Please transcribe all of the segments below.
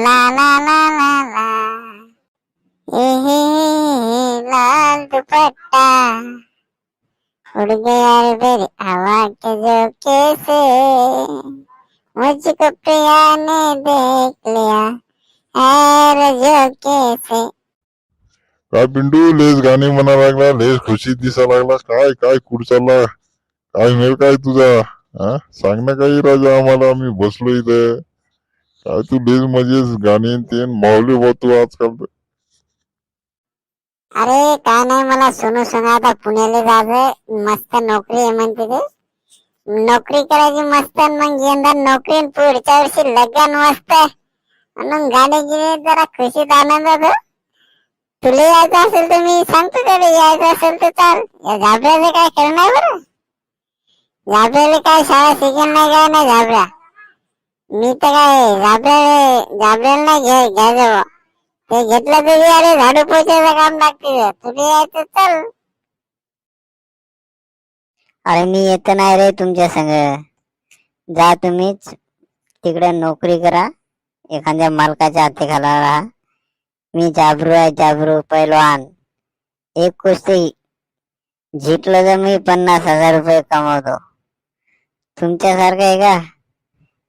ला ला ला ला ला, लाल दुपट्टा उड़ गया रे मेरी हवा के झोंके से, मुझको प्रिया ने देख लिया है झोंके से. काय पिंटू लेस गाणे म्हणा लागला, लेस खुशी दिसा लागला. काय काय कुठं चालला, काय मेळ काय तुझा? सांग ना काही राजा आम्हाला, आम्ही बसलो इथं. काय तू लेस मजेच गाणे ते मावले बा तू आजकाल. अरे काय नाही, मला सोनू सांगा आता पुण्याला जायचंय, मस्त नोकरी आहे म्हणते ते. नोकरी करायची मस्त, मग यंदा नोकरी पुढच्या वर्षी लग्न मस्त, म्हणून गाणे गिणे जरा खुशीत आनंदात. तुला यायचं असेल तर मी सांगतो, त्याला यायचं असेल तर चाल. झाबऱ्याला काय करणार बरं, झाबऱ्याला काय शाळा शिकेल नाही, काय नाही झाबऱ्या. मी तर काय झाबऱ्याला नाही घ्यायचं, ते घेतलं तरी अरे झाडू पोचायचं काम लागते. तुला यायचं चल. अरे मी येत नाही रे तुमच्या संग, जा तुम्हीच तिकडे नोकरी करा, एखाद्या मालकाच्या हातीखाला राहा. मी जाबरू आहे, जाबरू पैलवान. एक कुस्ती जिंकलं तर मी 50,000 रुपये कमवतो. तुमच्यासारखं आहे का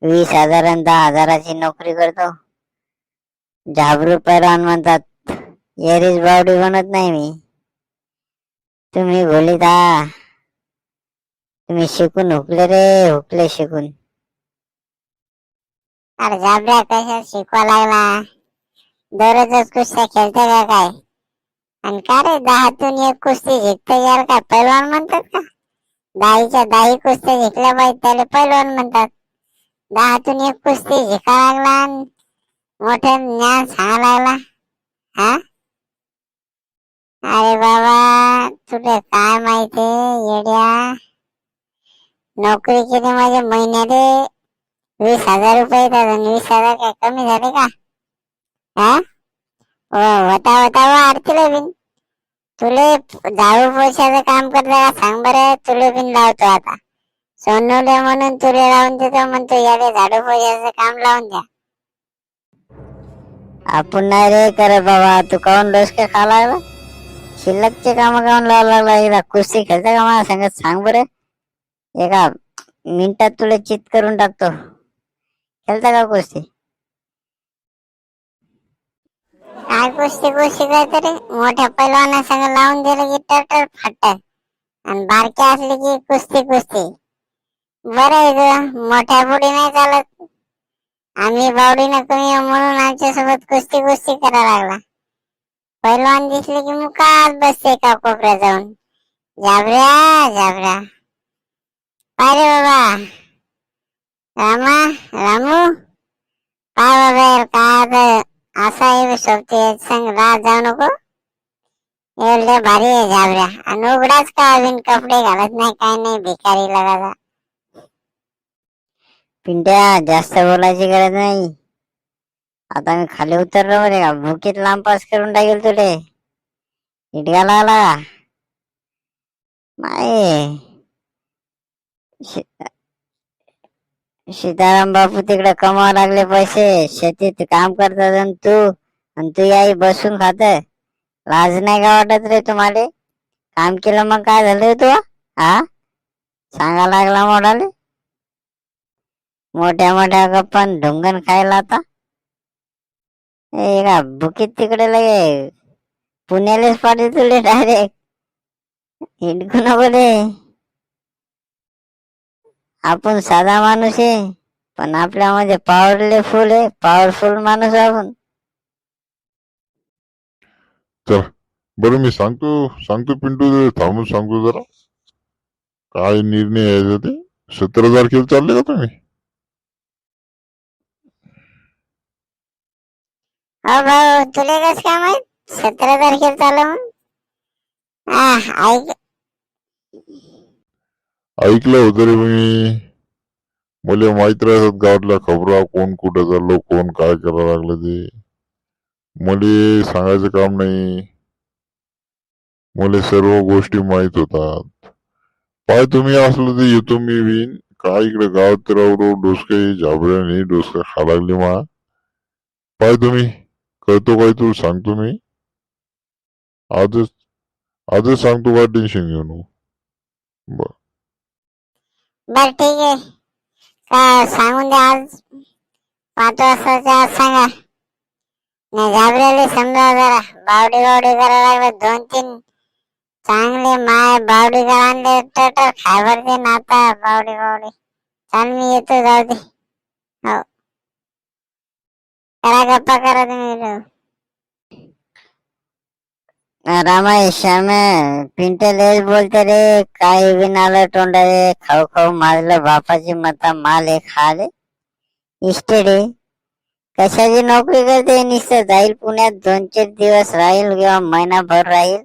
20,000 आणि 10,000ची नोकरी करतो? जाबरू पैलवान म्हणतात, एरीज बावडी बनत नाही मी. तुम्ही बोलीत हा, तुम्ही शिकून हुकले रे, हुकले शिकून. अरे झाबऱ्या कशा शिकवा लागला, दररोजच कुस्त्या खेळते का काय? आणि का रे 10तून 1 कुस्ती जिंकते यार, काय पैलवान म्हणतात का? 10च्या 10 कुस्त्या जिंकल्या पाहिजे त्याला पैलवान म्हणतात. 10तून 1 कुस्ती जिंका लागला, मोठे ज्ञान सांगा लागला. हा अरे बाबा, तुला काय माहिती येड्या, नोकरी केली म्हणजे महिन्याला 20,000 रुपये येतात. 20,000 काय कमी झाले का? होता वाढतील बिन. तुले झाडू पोछाचं काम करता का सांग बरं, तुले बिन लावतो आता. सोनवले म्हणून तुले लावून देतो, म्हणतो याले झाडू पोछाचं काम लावून द्या. आपण नाही रे करत बाबा, तू काऊन डोसके खा लागला? शिल्लकचे काम काऊन लावा लागला? एकदा कुस्ती खेळता का मला सांगत, सांग बरं. एका मिनिटात तुला चित करून टाकतो. खेळता का कुस्ती? काय कुस्ती करते रे, मोठ्या पैलवाना संग लावून दिलं की टरटर फाटत, आणि बारक्या असले की कुस्ती. बरं आहे ग, मोठ्या पुढे नाही चालत. आम्ही बावडीनं कमी म्हणून आमच्या सोबत कुस्ती करा लागला. पैलवान दिसले की मुकात बसते का कोपऱ्या जाऊन. झाबऱ्या पाय रे बाबा, रामू पाय बाबा यार, काय असा आहे सोबती संग रात जाऊ नको. एवढे भारी आहे झाबऱ्या, आणि उघडाच का अजून कपडे घालत नाही, काय नाही, भिकारी लगाचा. पिंट्या जास्त बोलायची गरज नाही, आता मी खाली उतरलो बरे का, भुकीत लांब पास करून टाकेल तुले. इटका लागला माय. सीताराम बापू तिकडे कमावा लागले पैसे, शेतीत काम करतात, आणि तू याई बसून खात. लाज नाही का वाटत रे तुम्हाला? काम केलं मग काय झालं तू? सांगा लागला मोठाले, मोठ्या गप्पान ढुंगण खायला. आता का भुकीत तिकडे लगे पुण्यालाच पाठवले तुले डायरेक्ट. हिंडकू नको रे, आपण साधा माणूस आहे, पण आपल्यामध्ये पॉवरफुल आहे, पॉवरफुल माणूस आपण. चल बरं, मी सांगतो पिंटू, थांबून सांगतो जरा. काय निर्णय यायचा ते. 17 तारखेला चालले का तुम्ही? हो भाऊ, तुला कस काय माहित 17 तारखेला चालू म्हणून? ऐकलं होतं रे मी. मला माहित राहतात गावातल्या खबरा, कोण कुठं चाललो, कोण काय करायला लागलं ते. मला सांगायचं काम नाही, मला सर्व गोष्टी माहित होतात. पाय तुम्ही असलं तर येतो मी बिन, काय इकडे गावात राहू डोसके झाबऱ्याने डोसका खा लागली मा. पाय तुम्ही करतो काय तू सांगतो मी. आजच आजच सांगतो, काय टेन्शन घेऊ नको. बर बर ठीक आहे. का सांगून द्या आज 5 वाजताच्या आज सांगा. नाही घाबरेले समजा जरा बावडी बावडी करायला लागले 2-3 चांगले माय बावडी आणले तर खायवरते नाता बावडी बावडी. चाल मी येतो, जाऊ दे. हो करा गप्पा करा तुम्ही. रामाय श्यामे पिंटे लेच बोलते रे. काही बी नालं तोंडा रे. खाऊ खाऊ मारलं बापाची मता माल हे खाले इस्टेडे. कशाची नोकरी करते नुसतं जाईल पुण्यात 2-4 दिवस राहील किंवा महिनाभर राहील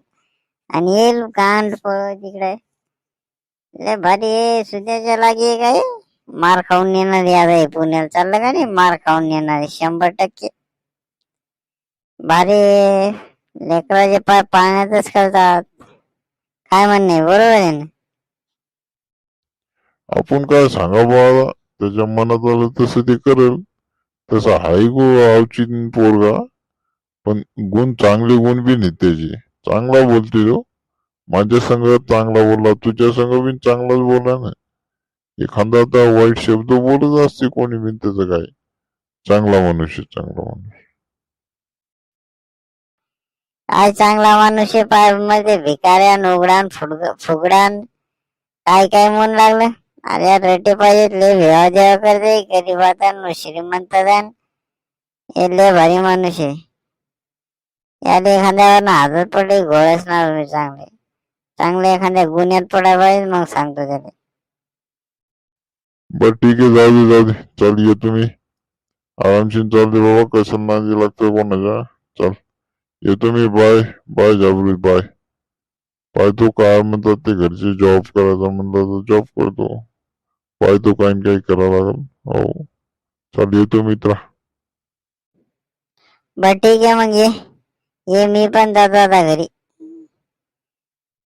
आणि येईल कांड तिकडे. लय भारी आहे. सुद्याच्या लागी आहे काय. मार खाऊन येणार याद आहे. पुण्याला चाललं का नाही मार खाऊन येणार 100%. भारी लेकराचे पाय पाण्यातच करतात. काय म्हणणे बरोबर आहे ना. आपण काय सांगा बाबा, त्याच्या मनात आलं तसं ते करेल. तसा हाय गो अवचित पोरगा, पण गुण चांगले गुण बी नाही त्याचे. चांगला बोलते तो. माझ्या संग चांगला बोलला, तुझ्या संग बी चांगलाच बोलला ना. एखादा आता वाईट शब्द बोलत असते कोणी बी, त्याचं काय. चांगला मनुष्य काय चांगला माणूस आहे. पाय मध्ये भिकाऱ्यान उघडान फुगडान काय काय म्हणून लागलं. अरे रेटे पाहिजे लय भेवा देवा करते गरीबातान श्रीमंत दान. हे लय भारी माणूस आहे. याला एखाद्यावर हातात पडले घोळसणार मी चांगले चांगले एखाद्या गुन्ह्यात पडायला पाहिजे, मग सांगतो त्याला. बर ठीक आहे, जाऊ दे चल येतो मी. आरामशीर चालते बाबा, कसं नांदी लागतं कोणाच्या. चल येतो मी. Bye bye Jabru bye. पाहतो काय म्हणतात ते घरचे. जॉब करायचा म्हणलं तर जॉब करतो. पाहतो काही काही करावं लागेल. हो चल येतो मित्रा. बर ठीक आहे मग ये मी पण जातो आता घरी.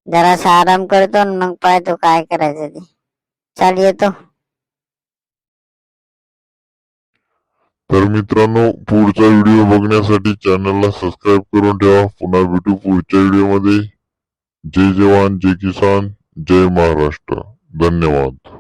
जरासा आराम करतो आणि मग पाहतो काय करायचं ते. चल येतो. तर मित्रांनो, पुढचा व्हिडिओ बघण्यासाठी चॅनलला सबस्क्राईब करून ठेवा. पुन्हा भेटू पुढच्या व्हिडिओ मध्ये. जय जवान जय किसान जय महाराष्ट्र. धन्यवाद.